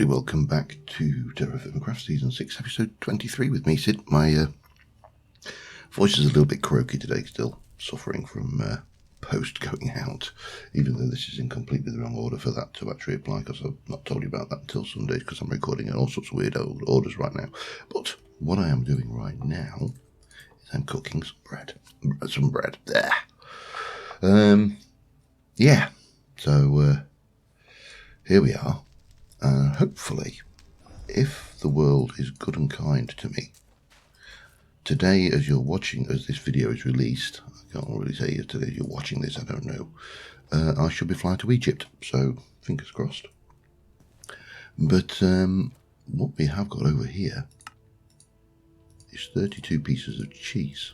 Welcome back to TerraFirmaCraft Season 6, Episode 23 with me, Sid. My voice is a little bit croaky today, still suffering from post going out, even though this is in completely the wrong order for that to actually apply, because I've not told you about that until Sunday, because I'm recording in all sorts of weird old orders right now. But what I am doing right now is I'm cooking some bread. Yeah, so here we are. Hopefully, if the world is good and kind to me, today as you're watching, as this video is released, I can't really say today you're watching this, I don't know, I should be flying to Egypt, so fingers crossed. But what we have got over here is 32 pieces of cheese.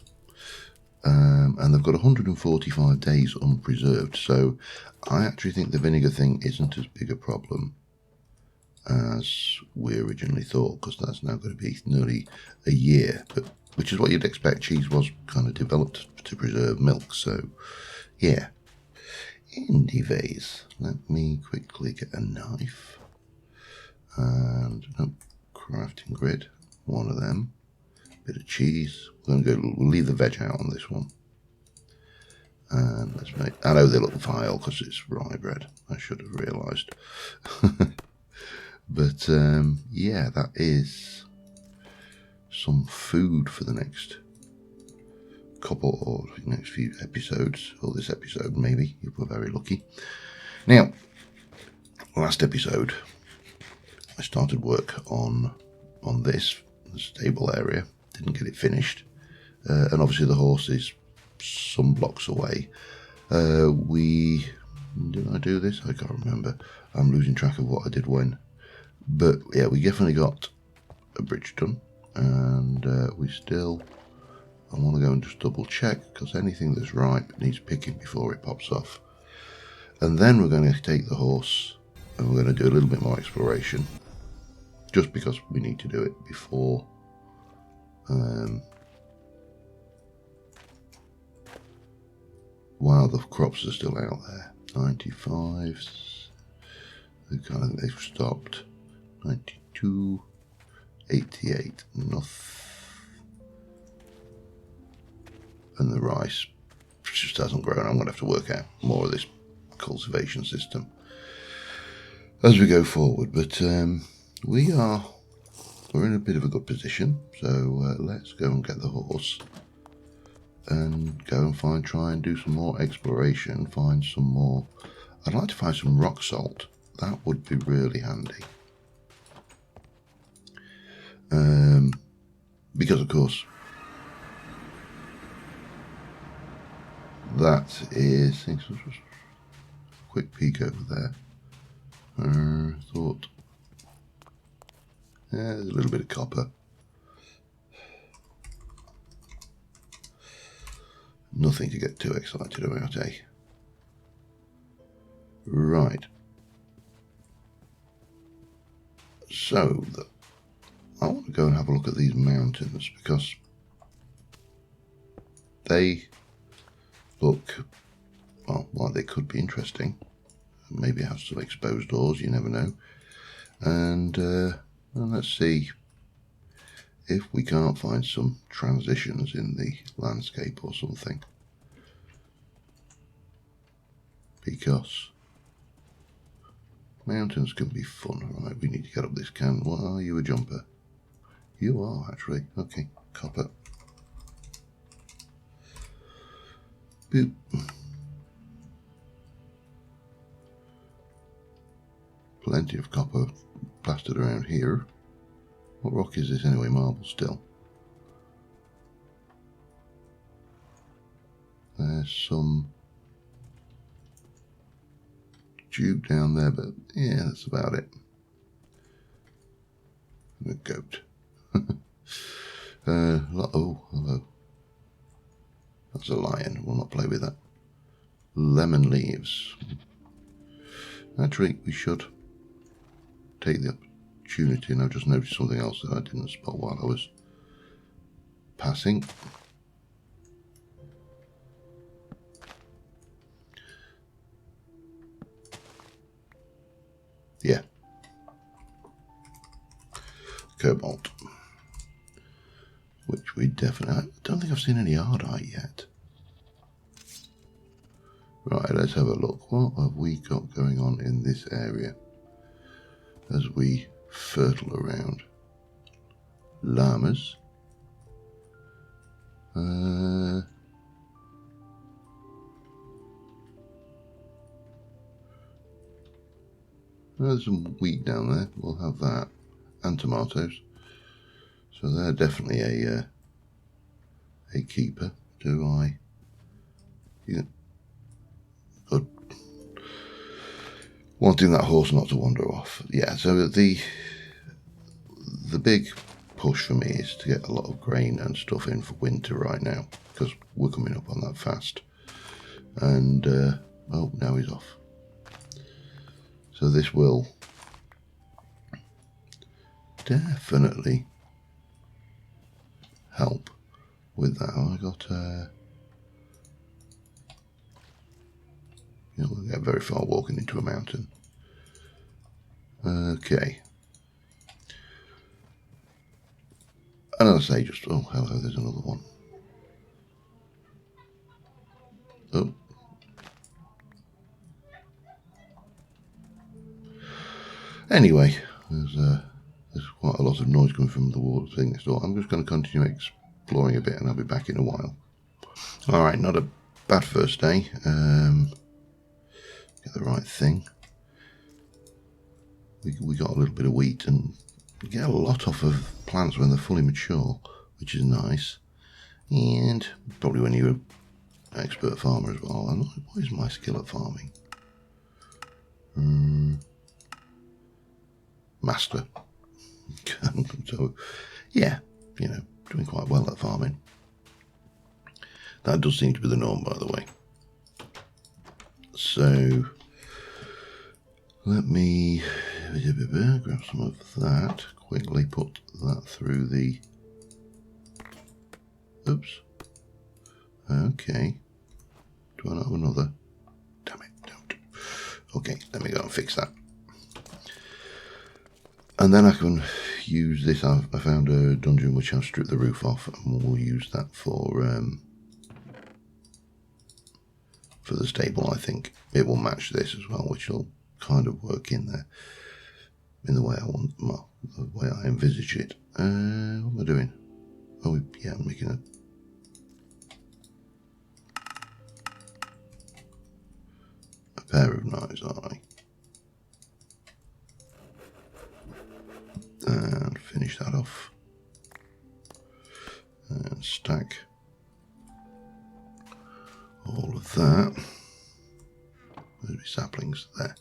And they've got 145 days unpreserved, so I actually think the vinegar thing isn't as big a problem as we originally thought, because that's now going to be nearly a year, but which is what you'd expect. Cheese was kind of developed to preserve milk, so yeah. Anyways, let me quickly get a knife and crafting grid, one of them, bit of cheese. We'll leave the veg out on this one, and let's make, I know they look vile because it's rye bread, I should have realised. But yeah, that is some food for the next couple or next few episodes, or this episode maybe, if we're very lucky. Now, last episode I started work on this, the stable area, didn't get it finished, and obviously the horse is some blocks away. Did I do this? I can't remember, I'm losing track of what I did when. But yeah, we definitely got a bridge done, and I want to go and just double check, because anything that's ripe needs picking before it pops off. And then we're going to take the horse and we're going to do a little bit more exploration, just because we need to do it before while the crops are still out there. 95, they've stopped. 92, 88, enough, and the rice just hasn't grown. I'm going to have to work out more of this cultivation system as we go forward, but we're in a bit of a good position, so let's go and get the horse and go and try and do some more exploration, find some more. I'd like to find some rock salt, that would be really handy. Because of course that is, quick peek over there, thought, yeah, there's a little bit of copper, nothing to get too excited about, eh? Right, so I want to go and have a look at these mountains, because they look, well, like they could be interesting. Maybe have some exposed doors, you never know. And let's see if we can't find some transitions in the landscape or something, because mountains can be fun. Right, we need to get up this can. What are you, a jumper? You are, actually. Okay, copper. Boop. Plenty of copper plastered around here. What rock is this anyway? Marble still. There's some tube down there, but yeah, that's about it. And a goat. Oh, hello. That's a lion. We'll not play with that. Lemon leaves. Actually, we should take the opportunity, and I've just noticed something else that I didn't spot while I was passing. Yeah. Cobalt. Which we definitely... I don't think I've seen any Ardite yet. Right, let's have a look. What have we got going on in this area as we fertile around? Llamas. There's some wheat down there. We'll have that. And tomatoes. So they're definitely a keeper. Do I? Yeah. Good. Wanting that horse not to wander off. Yeah, so the big push for me is to get a lot of grain and stuff in for winter right now, because we're coming up on that fast. And, oh, now he's off. So this will definitely help with that. Oh, I got, you know, we'll get very far walking into a mountain. Okay. And as I say, just, oh, hello, there's another one. Oh. Anyway, there's quite a lot of noise coming from the water thing next door. I'm just going to continue exploring a bit, and I'll be back in a while. Alright, not a bad first day. Get the right thing. We got a little bit of wheat, and you get a lot off of plants when they're fully mature, which is nice. And probably when you're an expert farmer as well. What is my skill at farming? Master. So, yeah, you know, doing quite well at farming. That does seem to be the norm, by the way. So, let me grab some of that, quickly put that through the... Oops. Okay. Do I not have another? Damn it, don't. Okay, let me go and fix that. And then I can use this. I found a dungeon which I've stripped the roof off, and we'll use that for the stable. I think it will match this as well, which will kind of work in there in the way I want, well, the way I envisage it. What am I doing? Oh, yeah, I'm making a pair of knives, aren't I? And finish that off. And stack all of that. There'll be saplings there.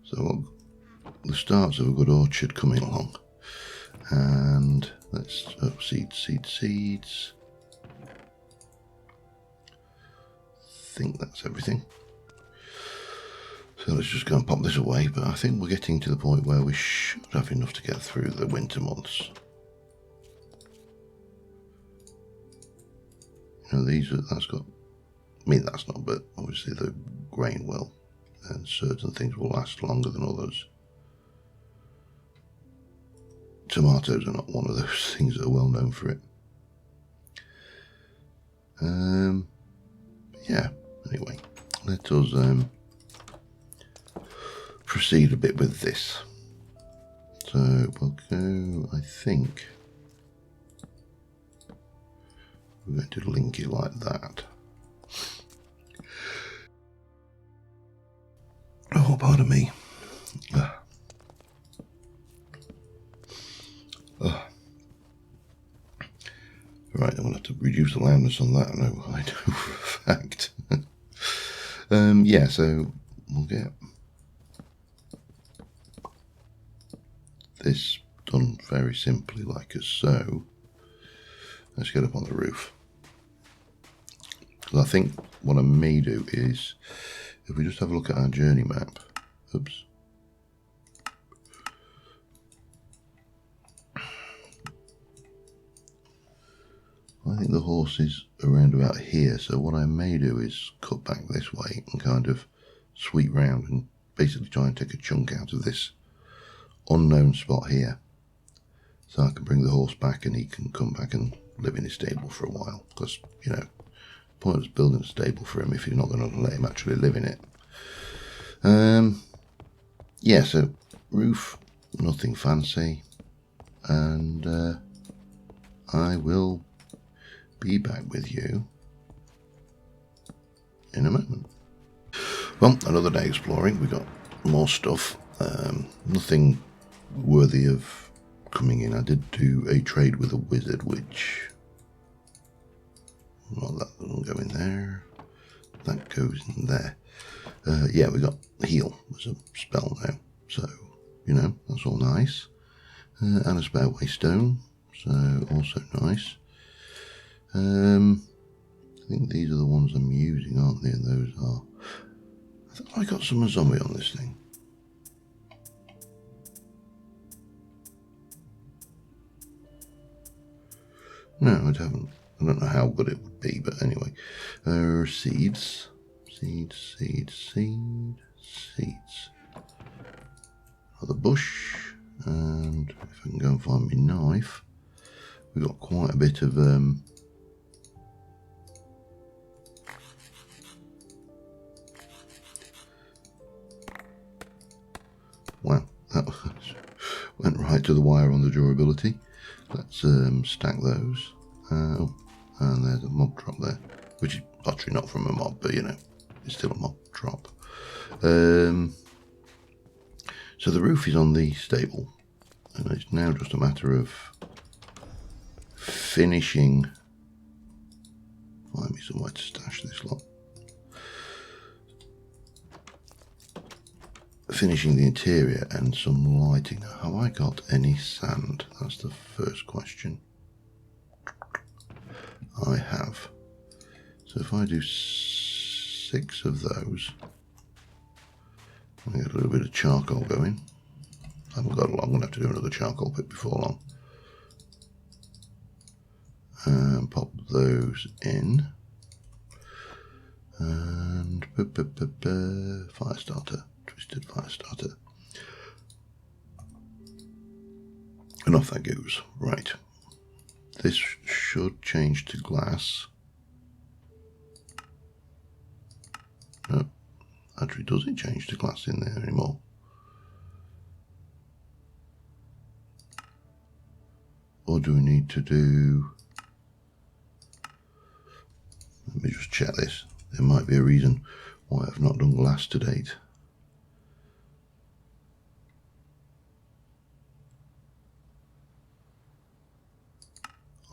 So the starts of a good orchard coming along. And let's seeds. I think that's everything. So let's just go and pop this away, but I think we're getting to the point where we should have enough to get through the winter months. You know, that's got, I mean that's not, but obviously the grain will, and certain things will last longer than others. Tomatoes are not one of those things that are well known for it. Yeah, anyway, let us proceed a bit with this. So we'll go, I think we're going to link it like that. Oh, pardon me. Right, I'm going to have to reduce the loudness on that, I know for a fact. Yeah, so we'll get this done very simply like as so. Let's get up on the roof. I think what I may do is, if we just have a look at our journey map, oops, I think the horse is around about here, so what I may do is cut back this way and kind of sweep round and basically try and take a chunk out of this unknown spot here, so I can bring the horse back and he can come back and live in his stable for a while, because, you know, pointless building a stable for him if you're not going to let him actually live in it. Yeah, so roof, nothing fancy, and I will be back with you in a moment. Well, another day exploring. We got more stuff. Nothing worthy of coming in. I did do a trade with a wizard, which, well, that doesn't go in there. That goes in there. Yeah, we got heal as a spell now, so you know that's all nice. And a spare waystone, so also nice. I think these are the ones I'm using, aren't they? And those are. I thought I got some zombie on this thing. No, I haven't. I don't know how good it would be, but anyway. Seeds. Seeds. Another bush. And if I can go and find my knife, we've got quite a bit of wow, that went right to the wire on the durability. Let's stack those. Oh, and there's a mob drop there, which is actually not from a mob, but you know, it's still a mob drop. So the roof is on the stable, and it's now just a matter of finishing. Find me somewhere to stash this lot. Finishing the interior and some lighting. Now, have I got any sand? That's the first question. I have. So if I do 6 of those, I get a little bit of charcoal going. I haven't got a lot. I'm going to have to do another charcoal pit before long. And pop those in. And fire starter, twisted fire starter. And off that goes. Right. This should change to glass. No, actually, does it change to glass in there anymore? Or do we need to do... Let me just check this. There might be a reason why I've not done glass to date.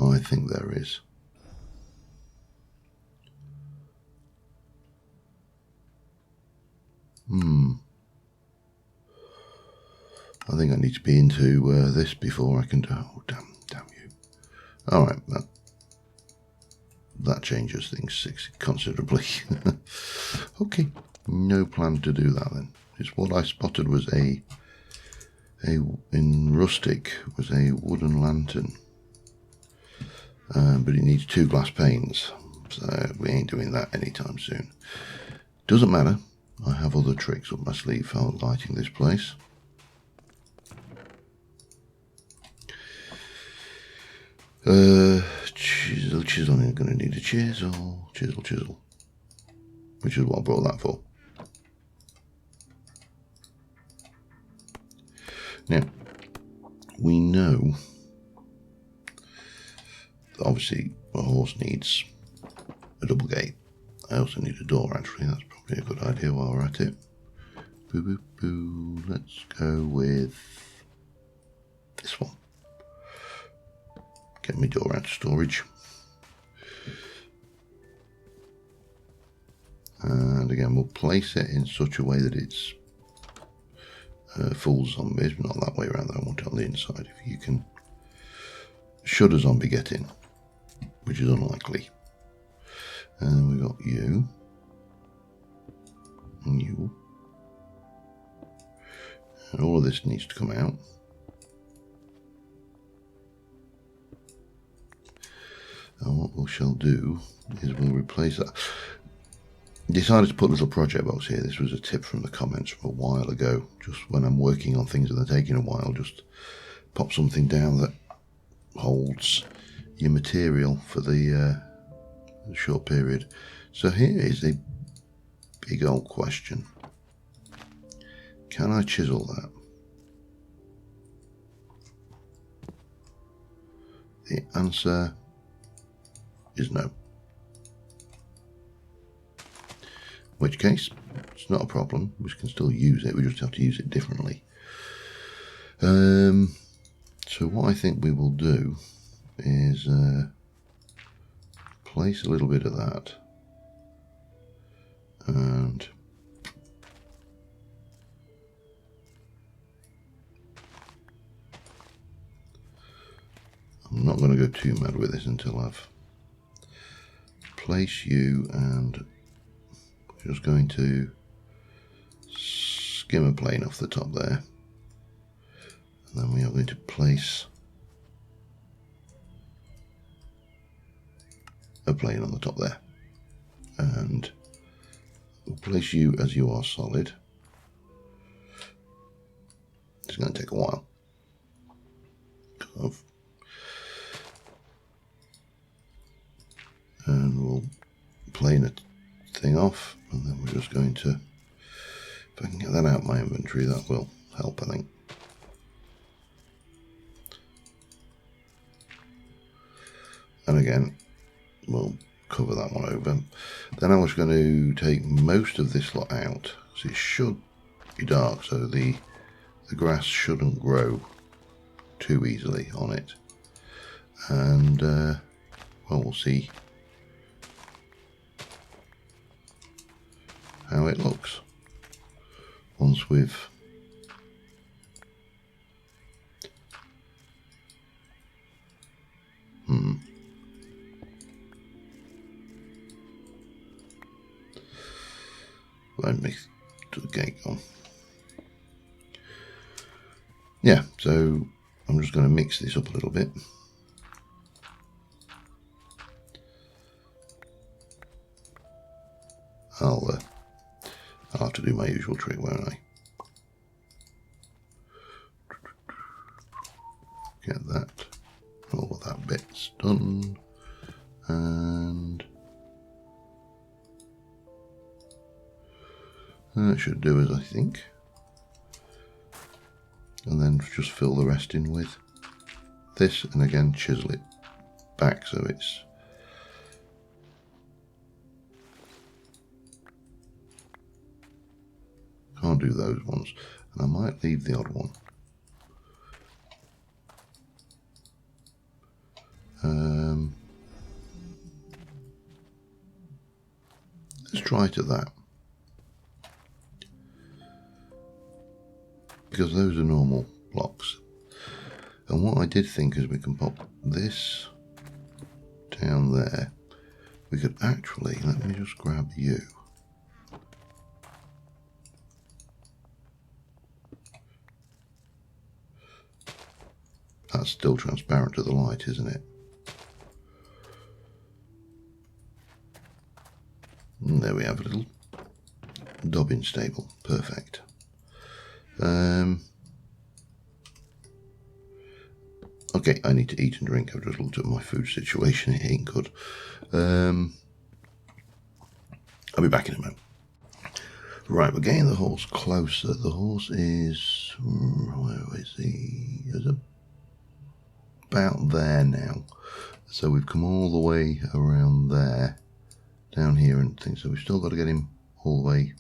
I think there is. I think I need to be into this before I can do... Oh, damn you. Alright, that changes things considerably. Okay, no plan to do that then. It's what I spotted was in rustic was a wooden lantern, but it needs 2 glass panes, so we ain't doing that anytime soon. Doesn't matter, I have other tricks up my sleeve for lighting this place. Chisel, I'm going to need a chisel, which is what I brought that for. Now, we know that obviously a horse needs a double gate. I also need a door, actually. That's probably a good idea while we're at it. Let's go with this one. Get my door out of storage. And again, we'll place it in such a way that it's full zombies, but not that way around. I want it on the inside. If you can, should a zombie get in, which is unlikely. And we got you, and you, and all of this needs to come out. I want what we shall do is we'll replace that. Decided to put a little project box here. This was a tip from the comments from a while ago. Just when I'm working on things that are taking a while, just pop something down that holds your material for the short period. So here is a big old question. Can I chisel that? The answer is no. In which case, it's not a problem. We can still use it. We just have to use it differently. So what I think we will do is place a little bit of that, and I'm not going to go too mad with this until I've placed you, and just going to skim a plane off the top there, and then we are going to place a plane on the top there, and we'll place you as you are solid. It's going to take a while. And we'll plane a thing off, and then we're just going to, if I can get that out of my inventory, that will help, I think. And again, we'll cover that one over. Then I was going to take most of this lot out, so it should be dark, so the grass shouldn't grow too easily on it. And well, we'll see how it looks once we've won't mix to the gate on. Yeah, so I'm just going to mix this up a little bit. I'll have to do my usual trick, won't I? Get that, all of that bit's done, and that should do as I think. And then just fill the rest in with this, and again chisel it back so it's can't do those ones, and I might leave the odd one. Let's try it at that, because those are normal blocks. And what I did think is we can pop this down there. We could actually, let me just grab you. That's still transparent to the light, isn't it? And there we have a little dobbin stable. Perfect. Okay, I need to eat and drink. I've just looked at my food situation. It ain't good. I'll be back in a moment. Right, we're getting the horse closer. The horse is, where is he? He's about there now. So we've come all the way around there, down here and things. So we've still got to get him all the way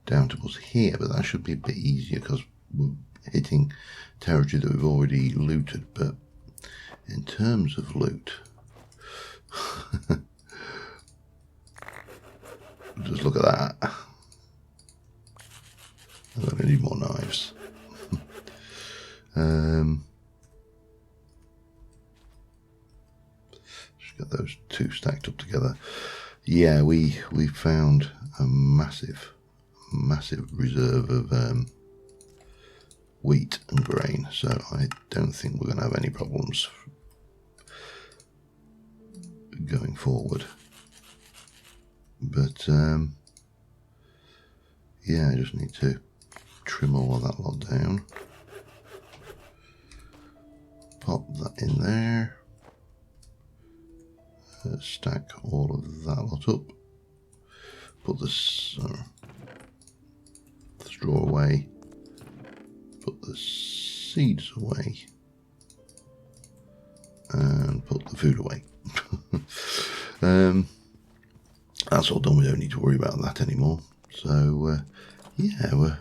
down to us here, but that should be a bit easier because we're hitting territory that we've already looted. But in terms of loot, just look at that. I'm going to need more knives. Just got those two stacked up together. Yeah, we found a massive reserve of wheat and grain, so I don't think we're going to have any problems going forward. But yeah, I just need to trim all of that lot down. Pop that in there. Stack all of that lot up. Put the straw away. Put the seeds away. And put the food away. That's all done. We don't need to worry about that anymore. So yeah,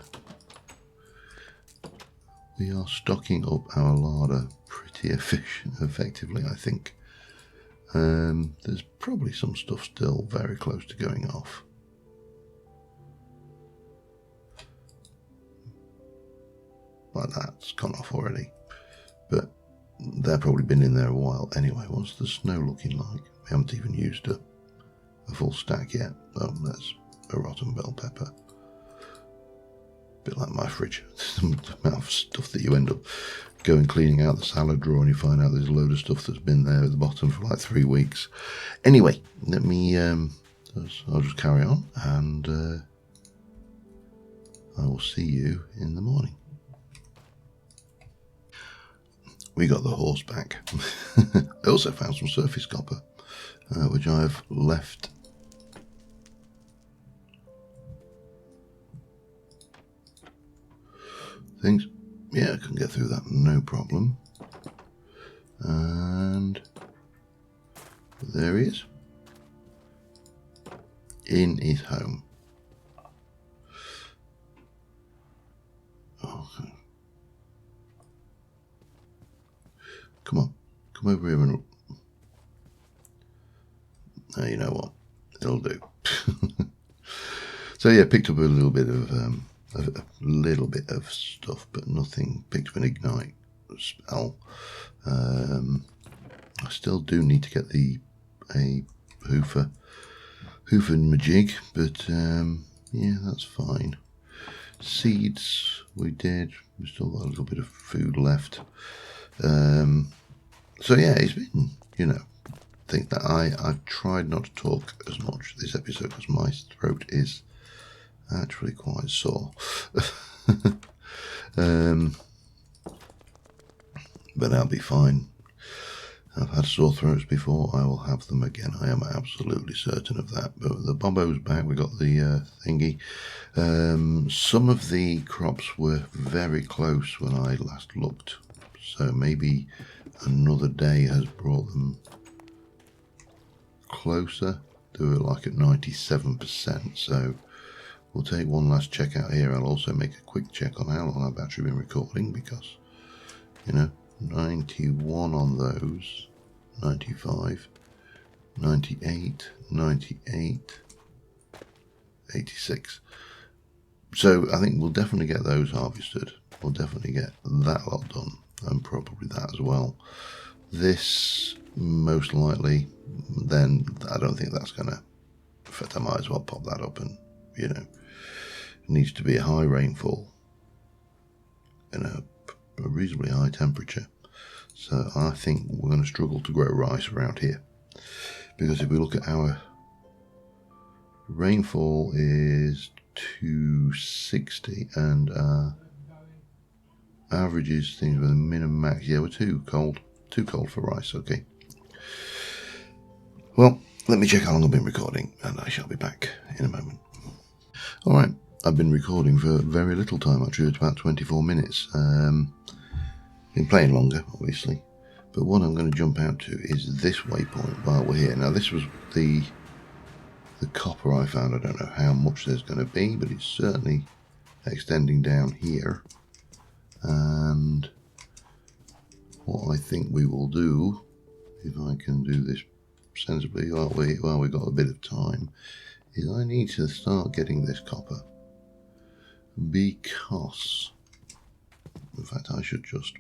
we are stocking up our larder pretty effectively, I think. There's probably some stuff still very close to going off. Like that's gone off already. But they've probably been in there a while anyway. What's the snow looking like? We haven't even used a full stack yet. Oh, that's a rotten bell pepper. Bit like my fridge. The amount of stuff that you end up going cleaning out the salad drawer and you find out there's a load of stuff that's been there at the bottom for like 3 weeks. Anyway, let me I'll just carry on, and I will see you in the morning. We got the horse back. I also found some surface copper, which I've left things. Yeah, I can get through that, no problem. And there he is, in his home. Okay. Come on, come over here and... you know what, it'll do. So yeah, picked up a little bit of stuff, but nothing. Picked up an ignite spell. I still do need to get a hoofer majig, but yeah, that's fine. Seeds we did. We still got a little bit of food left. So yeah, it's been, you know, I think that I've tried not to talk as much this episode because my throat is actually quite sore. But I'll be fine. I've had sore throats before. I will have them again. I am absolutely certain of that. But the Bobo's back. We got the thingy. Some of the crops were very close when I last looked. So maybe another day has brought them closer. They were like at 97%. So we'll take one last check out here. I'll also make a quick check on how long I've actually been recording, because, you know, 91 on those, 95, 98, 98, 86. So I think we'll definitely get those harvested. We'll definitely get that lot done, and probably that as well. This, most likely, then I don't think that's going to, in fact, I might as well pop that up, and, you know, it needs to be a high rainfall and a reasonably high temperature. So I think we're going to struggle to grow rice around here, because if we look at our rainfall is 260 and averages things with a minimum max. Yeah, we're too cold for rice. Okay, well, let me check how long I've been recording, and I shall be back in a moment. Alright, I've been recording for very little time, actually. It's about 24 minutes. Been playing longer, obviously, but what I'm going to jump out to is this waypoint while we're here. Now, this was the copper I found. I don't know how much there's going to be, but it's certainly extending down here. And what I think we will do, if I can do this sensibly while we've got a bit of time, is I need to start getting this copper, because, in fact, I should just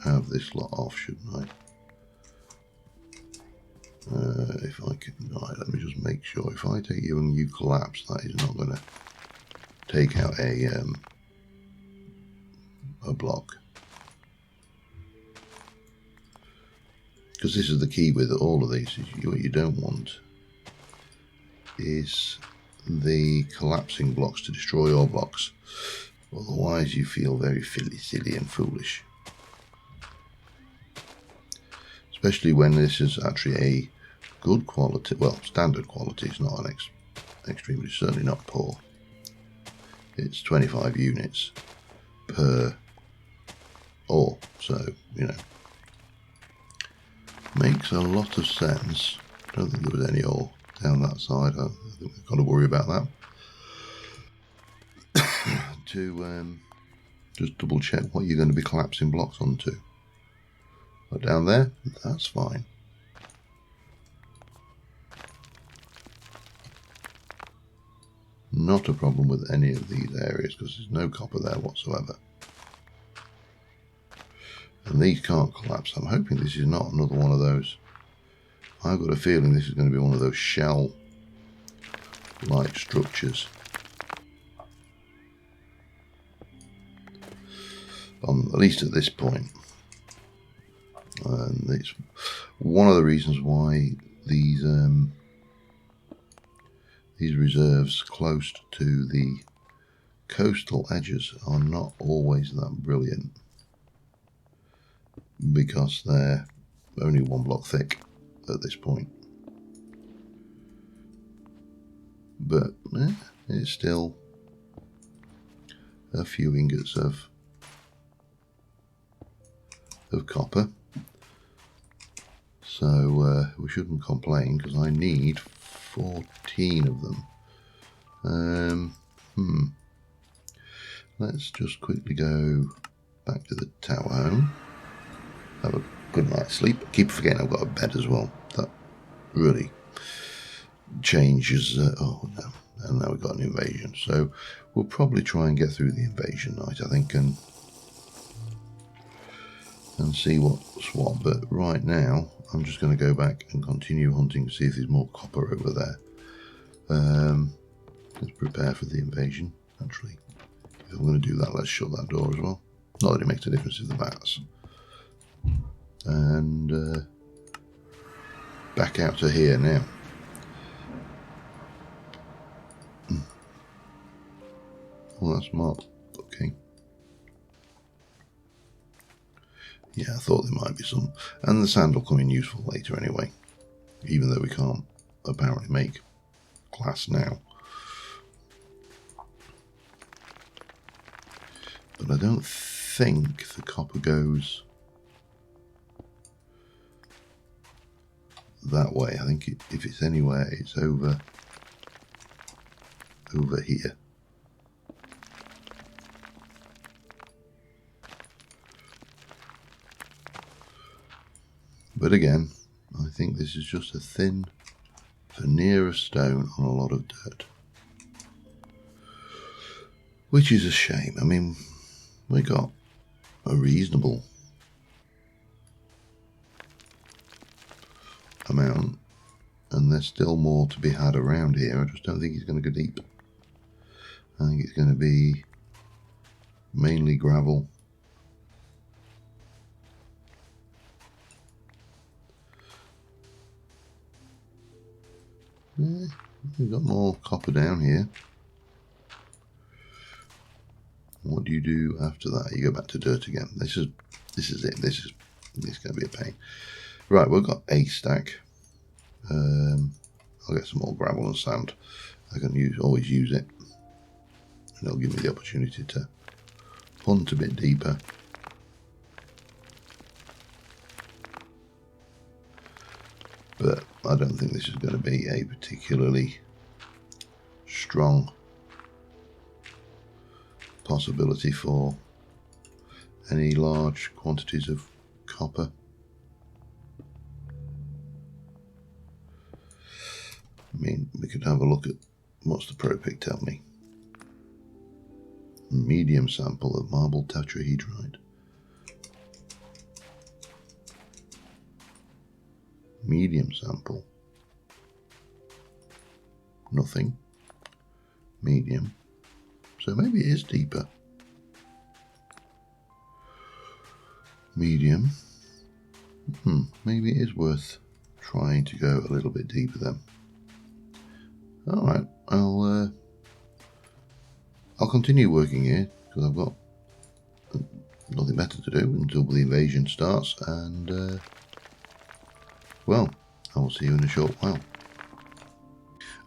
have this lot off, shouldn't I? If I can, right, let me just make sure. If I take you and you collapse, that is not going to take out a block. because this is the key with all of these, is what you don't want is the collapsing blocks to destroy your blocks. Otherwise you feel very silly and foolish. Especially when this is actually a good quality, well, standard quality. It's not an extremely, certainly not poor. It's 25 units per ore, so, you know, makes a lot of sense. I don't think there was any ore down that side. I think we've got to worry about that. To just double check what you're going to be collapsing blocks onto. But down there, that's fine. Not a problem with any of these areas because there's no copper there whatsoever. And these can't collapse. I'm hoping this is not another one of those. I've got a feeling this is going to be one of those shell-like structures. At least at this point. And it's one of the reasons why these reserves close to the coastal edges are not always that brilliant, because they're only one block thick at this point. But it's still a few ingots of copper. So we shouldn't complain, because I need 14 of them. Let's just quickly go back to the tower home. Have a good night's sleep. Keep forgetting I've got a bed as well. That really changes. Oh no. And now we've got an invasion. So we'll probably try and get through the invasion night, I think, and see what's what. But right now, I'm just going to go back and continue hunting to see if there's more copper over there. Let's prepare for the invasion. Actually, if I'm going to do that, let's shut that door as well. Not that it makes a difference with the bats. And back out to here now. Well, that's mob. Okay. Yeah, I thought there might be some. And the sand will come in useful later anyway. Even though we can't apparently make glass now. But I don't think the copper goes that way. I think if it's anywhere, it's over here. But again, I think this is just a thin veneer of stone on a lot of dirt. Which is a shame. I mean, we got a reasonable amount, and there's still more to be had around here. I just don't think he's going to go deep. I think it's going to be mainly gravel. Yeah, we've got more copper down here. What do you do after that? You go back to dirt again. This is it. This is going to be a pain. Right, we've got a stack. I'll get some more gravel and sand. I can always use it, and it'll give me the opportunity to hunt a bit deeper. But I don't think this is going to be a particularly strong possibility for any large quantities of copper. I mean, we could have a look at what's the pro pick tell me. Medium sample of marble tetrahedrite. Medium sample. Nothing. Medium. So maybe it is deeper. Medium. Maybe it is worth trying to go a little bit deeper then. Alright, I'll continue working here, because I've got nothing better to do until the invasion starts, and well, I will see you in a short while.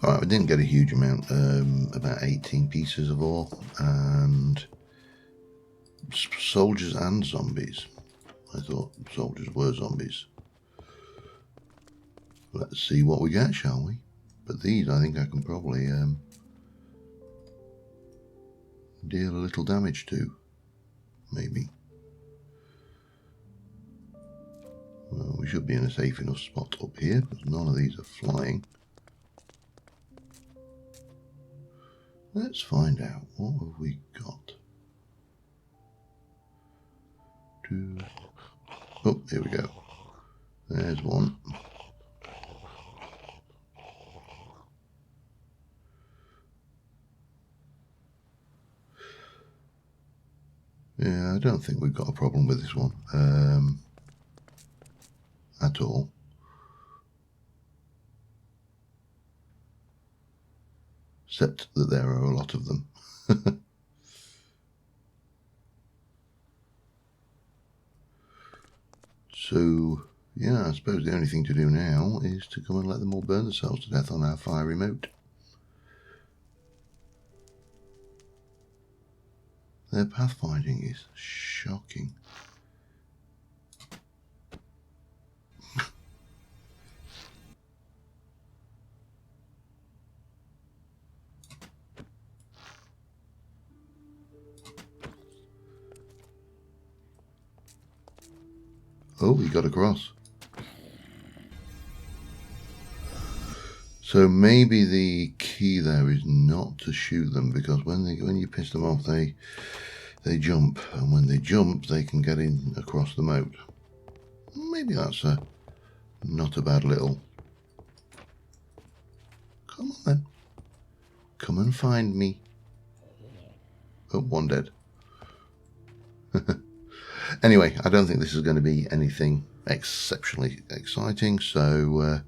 Alright, we didn't get a huge amount, about 18 pieces of ore, and soldiers and zombies. I thought soldiers were zombies. Let's see what we get, shall we? But these I think I can probably deal a little damage to, maybe. Well, we should be in a safe enough spot up here, because none of these are flying. Let's find out. What have we got? Oh, here we go. There's one. Yeah, I don't think we've got a problem with this one at all. Except that there are a lot of them. So, yeah, I suppose the only thing to do now is to come and let them all burn themselves to death on our fiery moat. Their pathfinding is shocking. Oh, he got across. So maybe the key there is not to shoot them, because when you piss them off, they jump, and when they jump, they can get in across the moat. Maybe that's not a bad little. Come on then, come and find me. Oh, one dead. Anyway, I don't think this is going to be anything exceptionally exciting, so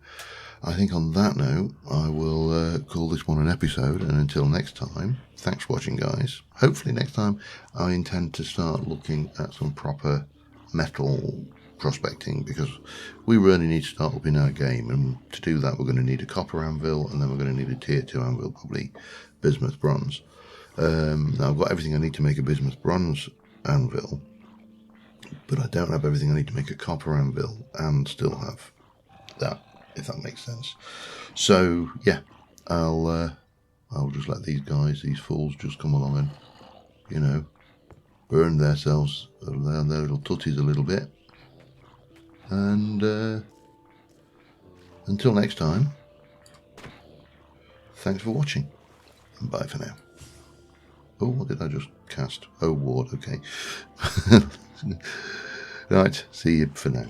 I think on that note, I will call this one an episode, and until next time, thanks for watching, guys. Hopefully next time I intend to start looking at some proper metal prospecting, because we really need to start up in our game, and to do that we're going to need a copper anvil, and then we're going to need a tier 2 anvil, probably bismuth bronze. Now I've got everything I need to make a bismuth bronze anvil, but I don't have everything I need to make a copper anvil and still have that, if that makes sense. So yeah, I'll just let these fools just come along and, you know, burn themselves, their little tutties a little bit. And until next time, thanks for watching, and bye for now. Oh, what did I just cast? Oh, ward, okay. Right, see you for now.